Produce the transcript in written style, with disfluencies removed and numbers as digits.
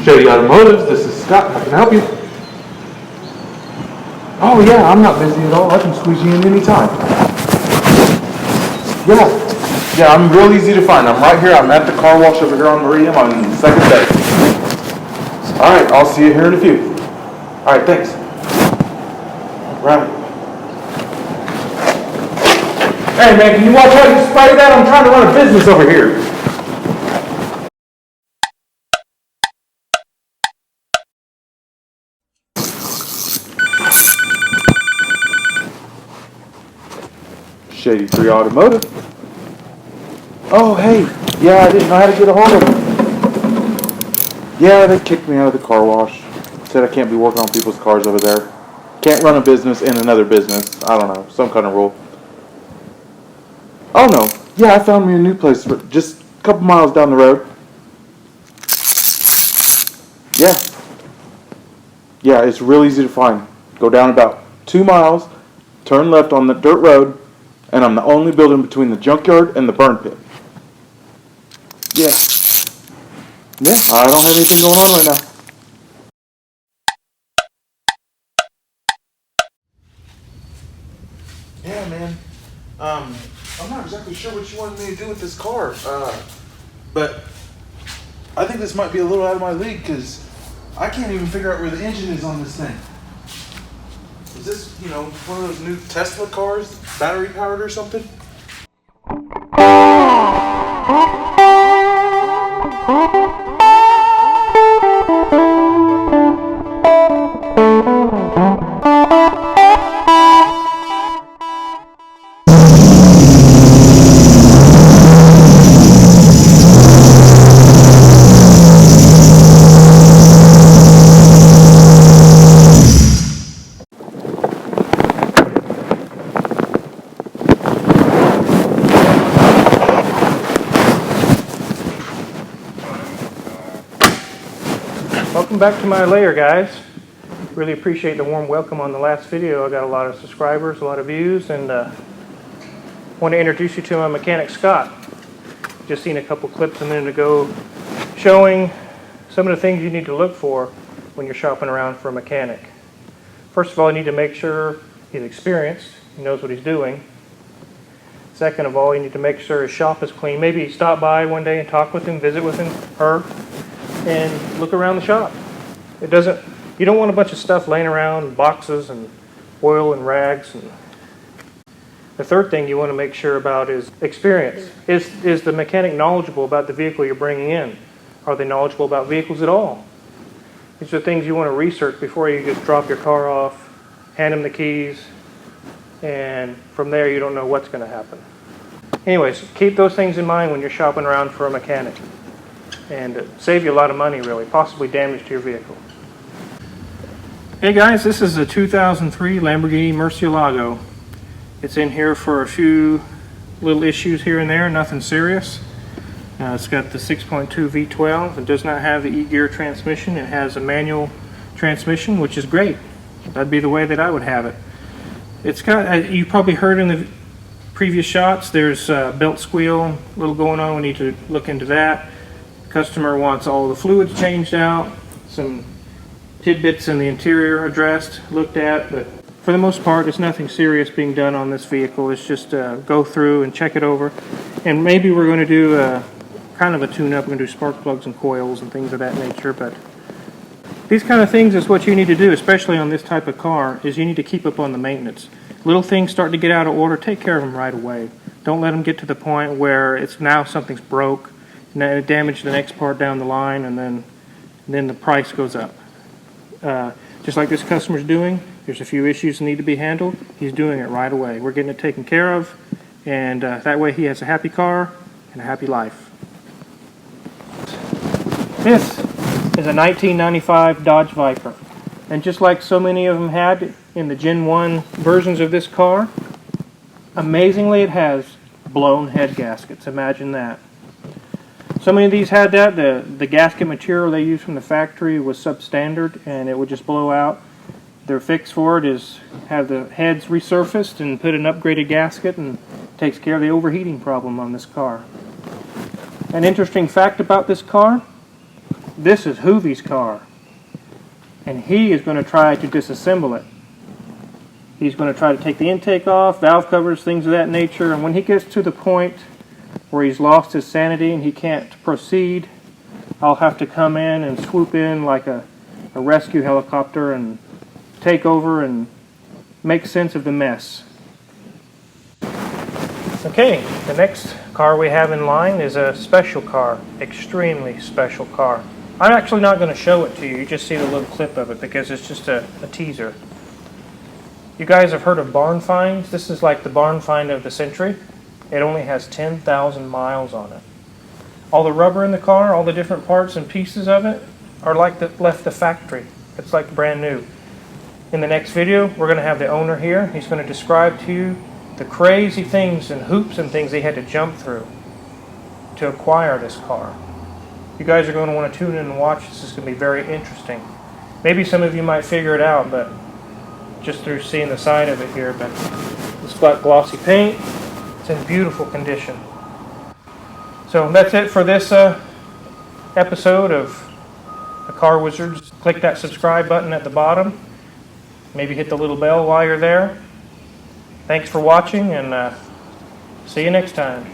Shady Automotive, this is Scott. How can I help you? Oh yeah, I'm not busy at all. I can squeeze you in anytime. Yeah, I'm real easy to find. I'm right here. I'm at the car wash over here on Maria. I'm on the second day. Alright, I'll see you here in a few. Alright, thanks. Right. Hey man, can you watch how you spray that? I'm trying to run a business over here. Shady 3 Automotive. Oh, hey. Yeah, I didn't know how to get a hold of them. Yeah, they kicked me out of the car wash. Said I can't be working on people's cars over there. Can't run a business in another business. I don't know. Some kind of rule. Oh, no. Yeah, I found me a new place just a couple miles down the road. Yeah. Yeah, it's real easy to find. Go down about 2 miles, turn left on the dirt road, and I'm the only building between the junkyard and the burn pit. Yeah. Yeah, I don't have anything going on right now. Yeah, man. I'm not exactly sure what you wanted me to do with this car, but I think this might be a little out of my league because I can't even figure out where the engine is on this thing. Is this, one of those new Tesla cars, battery powered or something? Welcome back to my lair, guys. Really appreciate the warm welcome on the last video. I got a lot of subscribers, a lot of views, and want to introduce you to my mechanic, Scott. Just seen a couple clips a minute ago showing some of the things you need to look for when you're shopping around for a mechanic. First of all, you need to make sure he's experienced, he knows what he's doing. Second of all, you need to make sure his shop is clean. Maybe stop by one day and talk with him, visit with him, her, and look around the shop. You don't want a bunch of stuff laying around, boxes and oil and rags. And the third thing you want to make sure about is experience. Is the mechanic knowledgeable about the vehicle you're bringing in? Are they knowledgeable about vehicles at all? These are things you want to research before you just drop your car off, hand them the keys, and from there you don't know what's going to happen. Anyways, keep those things in mind when you're shopping around for a mechanic. And save you a lot of money, really, possibly damage to your vehicle. Hey guys, this is a 2003 Lamborghini Murcielago. It's in here for a few little issues here and there, nothing serious. It's got the 6.2 V12. It does not have the e-gear transmission. It has a manual transmission, which is great. That'd be the way that I would have it. It's got, you probably heard in the previous shots, there's a belt squeal, a little going on. We need to look into that. Customer wants all the fluids changed out, some tidbits in the interior addressed, looked at, but for the most part there's nothing serious being done on this vehicle. It's just go through and check it over, and maybe we're going to do kind of a tune-up. We're going to do spark plugs and coils and things of that nature, but these kind of things is what you need to do, especially on this type of car, is you need to keep up on the maintenance. Little things start to get out of order, take care of them right away. Don't let them get to the point where it's now something's broke, damage the next part down the line, and then the price goes up. Just like this customer's doing, there's a few issues that need to be handled. He's doing it right away. We're getting it taken care of, and that way he has a happy car and a happy life. This is a 1995 Dodge Viper, and just like so many of them had in the Gen 1 versions of this car, amazingly it has blown head gaskets. Imagine that. So many of these had that. The gasket material they used from the factory was substandard and it would just blow out. Their fix for it is have the heads resurfaced and put an upgraded gasket, and takes care of the overheating problem on this car. An interesting fact about this car, this is Hoovie's car. And he is going to try to disassemble it. He's going to try to take the intake off, valve covers, things of that nature. And when he gets to the point where he's lost his sanity and he can't proceed, I'll have to come in and swoop in like a rescue helicopter and take over and make sense of the mess. Okay, the next car we have in line is a special car, extremely special car. I'm actually not going to show it to you, you just see the little clip of it because it's just a teaser. You guys have heard of barn finds? This is like the barn find of the century. It only has 10,000 miles on it. All the rubber in the car, all the different parts and pieces of it are like left the factory. It's like brand new. In the next video, we're going to have the owner here. He's going to describe to you the crazy things and hoops and things he had to jump through to acquire this car. You guys are going to want to tune in and watch. This is going to be very interesting. Maybe some of you might figure it out, but just through seeing the side of it here. But it's got glossy paint. It's in beautiful condition. So that's it for this episode of The Car Wizards. Click that subscribe button at the bottom. Maybe hit the little bell while you're there. Thanks for watching, and see you next time.